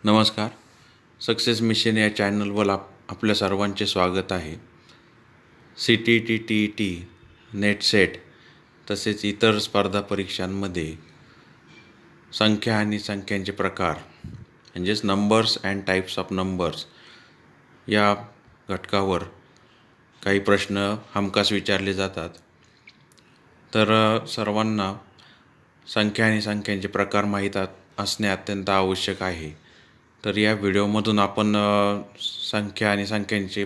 नमस्कार. Success mission या चॅनलवर आपल्या सर्वांचे स्वागत आहे. CTET, TET, नेट सेट तसेच इतर स्पर्धा परीक्षांमध्ये संख्या आणि संख्यांचे प्रकार म्हणजेच numbers and types of numbers या घटकावर काही प्रश्न हमखास विचारले जातात. तर सर्वांना संख्या आणि संख्यांचे प्रकार माहीत असणे अत्यंत आवश्यक आहे. तर या व्हिडिओमधून आपण संख्या आणि संख्यांचे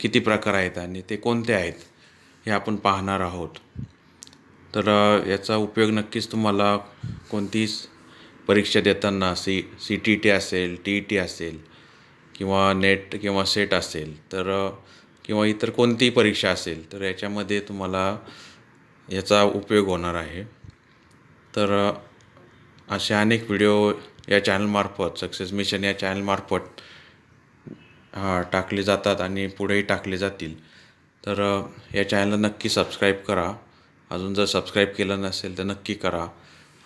किती प्रकार आहेत आणि ते कोणते आहेत हे आपण पाहणार आहोत. तर याचा उपयोग नक्कीच तुम्हाला कोणतीही परीक्षा देताना CTET असेल, TET असेल किंवा नेट किंवा सेट असेल तर किंवा इतर कोणतीही परीक्षा असेल तर याच्यामध्ये तुम्हाला याचा उपयोग होणार आहे. तर असे अनेक व्हिडिओ या चॅनलमार्फत सक्सेस मिशन या चॅनलमार्फत टाकले जातात आणि पुढेही टाकले जातील. तर या चॅनलला नक्की सबस्क्राईब करा. अजून जर सबस्क्राईब केलं नसेल तर नक्की करा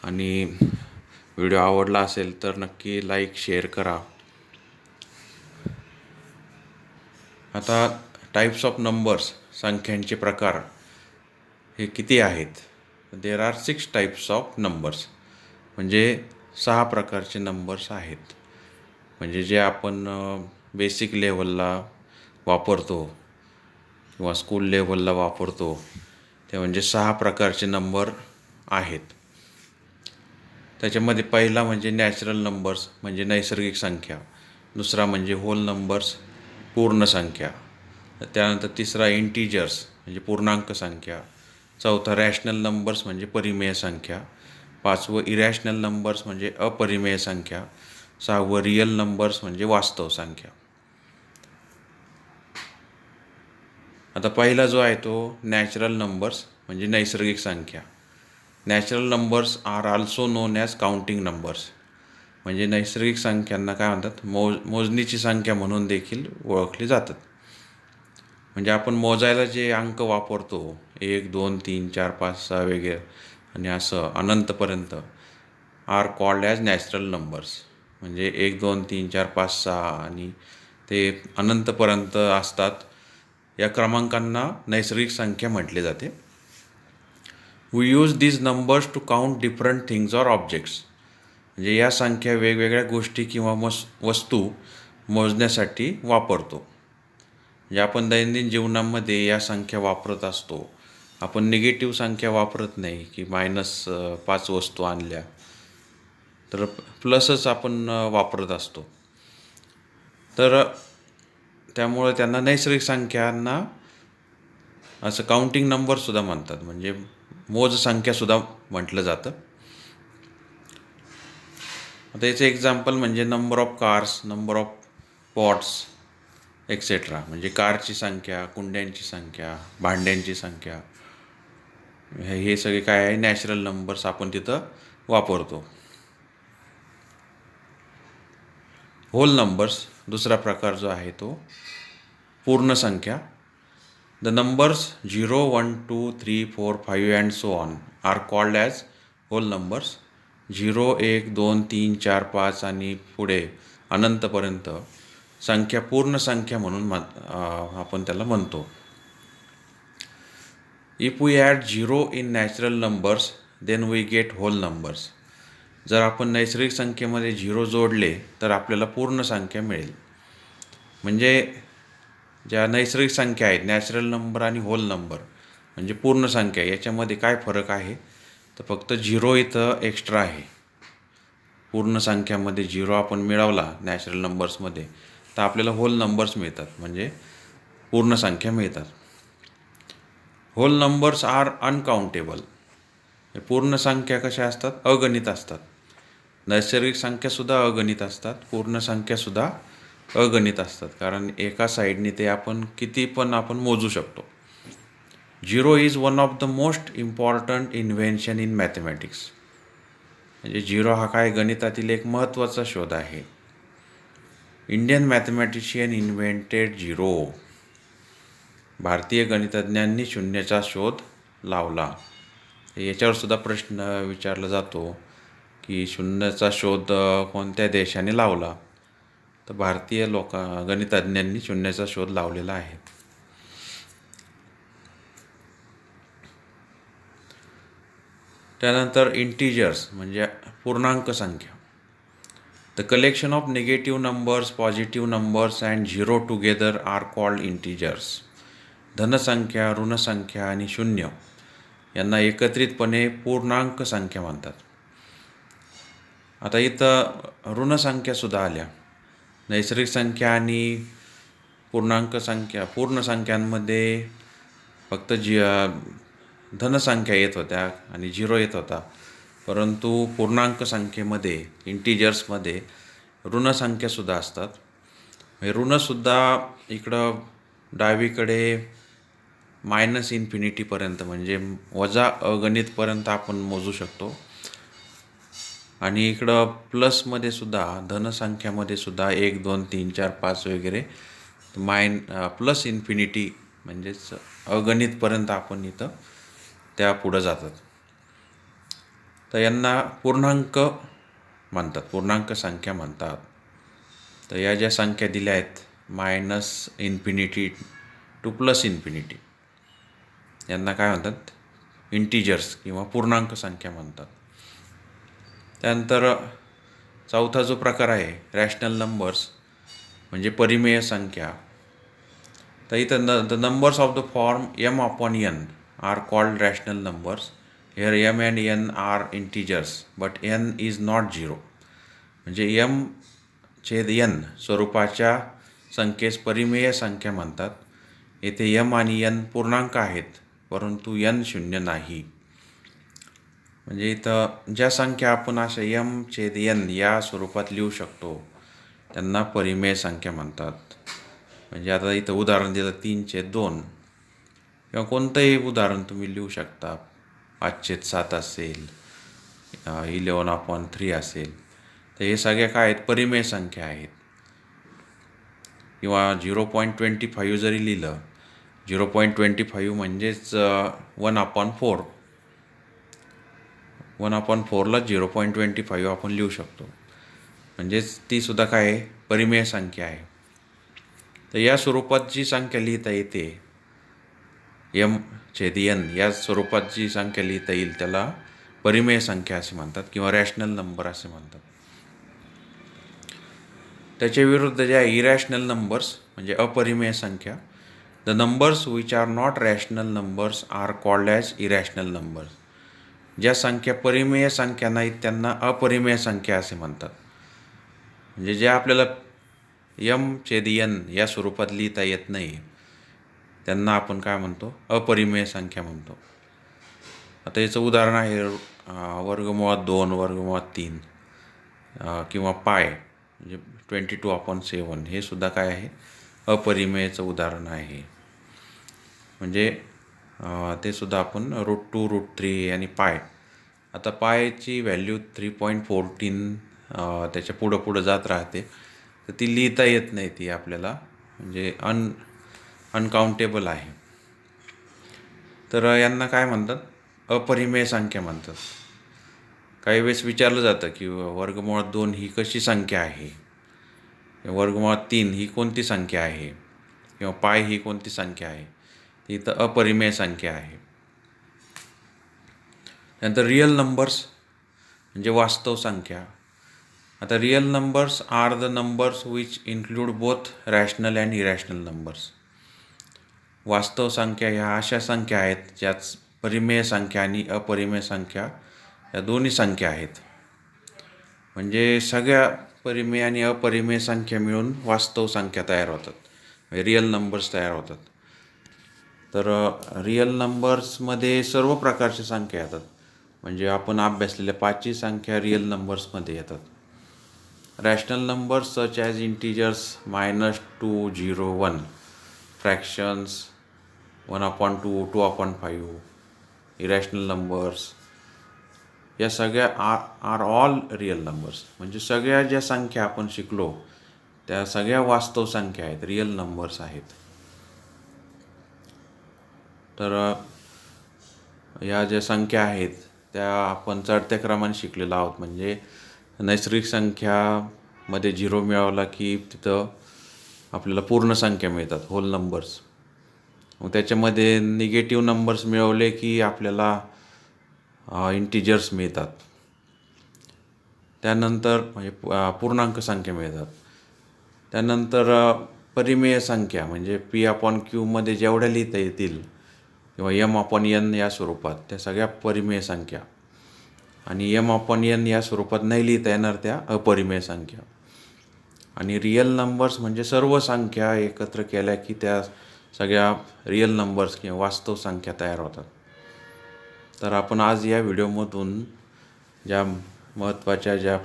आणि व्हिडिओ आवडला असेल तर नक्की लाईक शेअर करा. आता टाईप्स ऑफ नंबर्स संख्यांचे प्रकार हे किती आहेत? There are 6 types of numbers म्हणजे 6 प्रकारचे नंबर्स आहेत. म्हणजे जे आपण बेसिक लेवलला वापरतो किंवा स्कूल लेवलला वापरतो ते म्हणजे 6 प्रकारचे नंबर आहेत. त्याच्यामध्ये पहिला म्हणजे नॅचरल नंबर्स म्हणजे नैसर्गिक संख्या, दुसरा म्हणजे होल नंबर्स पूर्ण संख्या, त्यानंतर तिसरा इंटिजर्स म्हणजे पूर्णांक संख्या, चौथा रॅशनल नंबर्स म्हणजे परिमेय संख्या, पाचवं इरॅशनल नंबर्स म्हणजे अपरिमेय संख्या, सहावं रियल नंबर्स म्हणजे वास्तव संख्या. आता पहिला जो आहे तो नॅचरल नंबर्स म्हणजे नैसर्गिक संख्या. Natural numbers are also known as counting numbers म्हणजे नैसर्गिक संख्यांना काय म्हणतात, मोजणीची संख्या म्हणून देखील ओळखली जातात. म्हणजे आपण मोजायला जे अंक वापरतो 1, 2, 3, 4, 5, 6 वगैरे आणि असं अनंतपर्यंत are called as natural numbers. म्हणजे 1, 2, 3, 4, 5, 6 आणि ते अनंतपर्यंत असतात. या क्रमांकांना नैसर्गिक संख्या म्हटले जाते. We use these numbers to count different things or objects म्हणजे या संख्या वेगवेगळ्या गोष्टी किंवा वस्तू मोजण्यासाठी वापरतो. म्हणजे आपण दैनंदिन जीवनामध्ये या संख्या वापरत असतो. आपण निगेटिव्ह संख्या वापरत नाही की -5 वस्तू आणल्या, तर प्लसच आपण वापरत असतो. तर त्यामुळे त्यांना नैसर्गिक संख्यांना असं काउंटिंग नंबरसुद्धा म्हणतात म्हणजे मोज संख्यासुद्धा म्हटलं जातं. आता याचं एक्झाम्पल म्हणजे number of cars, number of pots etcetera म्हणजे कारची संख्या, कुंड्यांची संख्या, भांड्यांची संख्या, हे सगळे काय आहे नॅचरल नंबर्स आपण तिथं वापरतो. होल नंबर्स दुसरा प्रकार जो आहे तो पूर्ण संख्या. The numbers 0, 1, 2, 3, 4, 5 and so on are called as whole numbers. 0, 1, 2, 3, 4, 5 आणि पुढे अनंतपर्यंत संख्या पूर्ण संख्या म्हणून आपण त्याला म्हणतो. If we add 0 in natural numbers then we get whole numbers. जर आपण नैसर्गिक संख्येमध्ये 0 जोडले तर आपल्याला पूर्ण संख्या मिळेल. म्हणजे ज्या नैसर्गिक संख्या आहेत नॅचरल नंबर आणि होल नंबर म्हणजे पूर्ण संख्या याच्यामध्ये काय फरक आहे तर फक्त 0 इथं एक्स्ट्रा आहे. पूर्ण संख्यामध्ये 0 आपण मिळवला नॅचरल नंबर्समध्ये तर आपल्याला होल नंबर्स मिळतात म्हणजे पूर्ण संख्या मिळतात. Whole numbers are uncountable. पूर्ण संख्या कशा असतात, अगणित असतात. नैसर्गिक संख्यासुद्धा अगणित असतात, पूर्ण संख्यासुद्धा अगणित असतात कारण एका साईडने ते आपण किती पण आपण मोजू शकतो. 0 is one of the most important invention in mathematics. म्हणजे 0 हा काय गणितातील एक महत्त्वाचा शोध आहे. Indian mathematician invented 0. भारतीय गणितज्ञांनी शून्याचा शोध लावला. याच्यावर सुद्धा प्रश्न विचारला जातो की शून्याचा शोध कोणत्या देशाने लावला, तर भारतीय गणितज्ञांनी शून्याचा शोध लावलेला आहे. त्यानंतर इंटिजर्स म्हणजे पूर्णांक संख्या. The collection of negative numbers, positive numbers and zero together are called integers. धनसंख्या, ऋणसंख्या आणि शून्य यांना एकत्रितपणे पूर्णांक संख्या म्हणतात. आता इथं ऋणसंख्यासुद्धा आल्या. नैसर्गिक संख्या आणि पूर्ण संख्यांमध्ये फक्त धनसंख्या येत होत्या आणि झिरो येत होता, परंतु पूर्णांक संख्येमध्ये इंटिजर्समध्ये ऋणसंख्यासुद्धा असतात. हे ऋणसुद्धा इकडं डावीकडे -इन्फिनिटीपर्यंत म्हणजे वजा अगणितपर्यंत आपण मोजू शकतो. आणि इकडं प्लसमध्ये सुद्धा धनसंख्यामध्ये सुद्धा 1, 2, 3, 4, 5 वगैरे प्लस इन्फिनिटी म्हणजेच अगणितपर्यंत आपण इथं त्या पुढं जातात. तर यांना पूर्णांक म्हणतात, पूर्णांक संख्या म्हणतात. तर या ज्या संख्या दिल्या आहेत -इन्फिनिटी टू +इन्फिनिटी, यांना काय म्हणतात? इंटिजर्स किंवा पूर्णांक संख्या म्हणतात. त्यानंतर चौथा जो प्रकार आहे रॅशनल नंबर्स म्हणजे परिमेय संख्या. तर इथं the numbers of the form m/n are called rational numbers. Here m and n are integers but n is not zero. म्हणजे m/n स्वरूपाच्या संख्येस परिमेय संख्या म्हणतात. येथे m आणि n पूर्णांक आहेत, परंतु n शून्य नाही. म्हणजे इथं ज्या संख्या आपण अशा m/n या स्वरूपात लिहू शकतो त्यांना परिमेय संख्या म्हणतात. म्हणजे आता इथं उदाहरण दिलं 3/2 किंवा कोणतंही उदाहरण तुम्ही लिहू शकता. 5/7 असेल, 11/3 असेल. तर हे सगळ्या काय आहेत? परिमेय संख्या आहेत. किंवा 0.25 जरी लिहिलं, 0.25 म्हणजेच 1/4. 1/4ला 0.25 आपण लिहू शकतो. म्हणजेच ती सुद्धा काय आहे? परिमेय संख्या आहे. तर या स्वरूपात जी संख्या लिहिता येते m/n या स्वरूपात जी संख्या लिहिता येईल त्याला परिमेय संख्या असे म्हणतात किंवा रॅशनल नंबर असे म्हणतात. त्याच्या विरुद्ध ज्या इरॅशनल नंबर्स म्हणजे अपरिमेय संख्या, the numbers which are not rational numbers are called as irrational numbers. ज्या संख्या परिमेय संख्या नाहीत त्यांना अपरिमेय संख्या असे म्हणतात. म्हणजे ज्या आपल्याला m/n या स्वरूपात लिहिता येत नाही त्यांना आपण काय म्हणतो? अपरिमेय संख्या म्हणतो. आता याचं उदाहरण आहे वर्गमुळात 2, (3) किंवा पाय म्हणजे 22/7. हे सुद्धा काय आहे? अपरिमेयचं उदाहरण आहे. म्हणजे ते सुद्धा आपण √2, √3 आणि पाय. आता पायची व्हॅल्यू 3.14 त्याच्या पुढं जात राहते, तर ती लिहिता येत नाही. ती आपल्याला म्हणजे अनकाउंटेबल आहे. तर यांना काय म्हणतात? अपरिमेय संख्या म्हणतात. काही वेळेस विचारलं जातं की वर्गमुळात 2 ही कशी संख्या आहे, वर्गमुळात 3 ही कोणती संख्या आहे, किंवा पाय ही कोणती संख्या आहे. ती तर अपरिमेय संख्या आहे. त्यानंतर रिअल नंबर्स म्हणजे वास्तव संख्या. आता real numbers are the numbers which include both rational and irrational numbers. वास्तव संख्या ह्या अशा संख्या आहेत ज्यात परिमेय संख्या आणि अपरिमेय संख्या या दोन्ही संख्या आहेत. म्हणजे सगळ्या परिमेय आणि अपरिमेय संख्या मिळून वास्तव संख्या तयार होतात, रिअल नंबर्स तयार होतात. तर रिअल नंबर्समध्ये सर्व प्रकारच्या संख्या येतात. म्हणजे आपण अभ्यासलेल्या 5 संख्या रिअल नंबर्समध्ये येतात. Rational numbers such as integers -2, 0, 1, fractions 1/2, 2/5, irrational numbers या सगळ्या आर ऑल रिअल नंबर्स. म्हणजे सगळ्या ज्या संख्या आपण शिकलो त्या सगळ्या वास्तव संख्या आहेत, रिअल नंबर्स आहेत. तर या ज्या संख्या आहेत त्या आपण चढत्या क्रमाने शिकलेलो आहोत. म्हणजे नैसर्गिक संख्यामध्ये 0 मिळवला की तिथं आपल्याला पूर्ण संख्या मिळतात, होल नंबर्स. मग त्याच्यामध्ये निगेटिव्ह नंबर्स मिळवले की आपल्याला इंटिजर्स मिळतात. त्यानंतर म्हणजे पूर्णांक संख्या मिळतात. त्यानंतर परिमेय संख्या म्हणजे P/Q जेवढ्या लिहिता येतील किंवा M/N या स्वरूपात त्या सगळ्या परिमेय संख्या, आणि M/N या स्वरूपात नाही लिहिता येणार त्या अपरिमेय संख्या. आणि रिअल नंबर्स म्हणजे सर्व संख्या एकत्र केल्या की त्या सगळ्या रिअल नंबर्स किंवा वास्तव संख्या तयार होतात. तर आपण आज या व्हिडिओमधून ज्या महत्त्वाच्या ज्या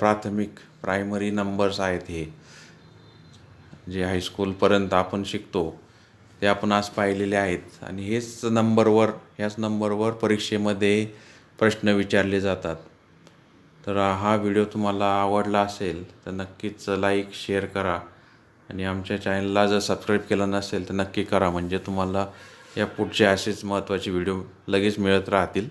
प्रायमरी नंबर्स आहेत, हे जे हायस्कूलपर्यंत आपण शिकतो ते आपण आज पाहिलेले आहेत. आणि ह्याच नंबरवर परीक्षेमध्ये प्रश्न विचारले जातात. तर हा व्हिडिओ तुम्हाला आवडला असेल तर नक्कीच लाईक शेअर करा, आणि आमच्या चॅनलला जर सबस्क्राईब केलं नसेल तर नक्की करा, म्हणजे तुम्हाला या पुढचे असेच महत्त्वाचे व्हिडिओ लगेच मिळत राहतील.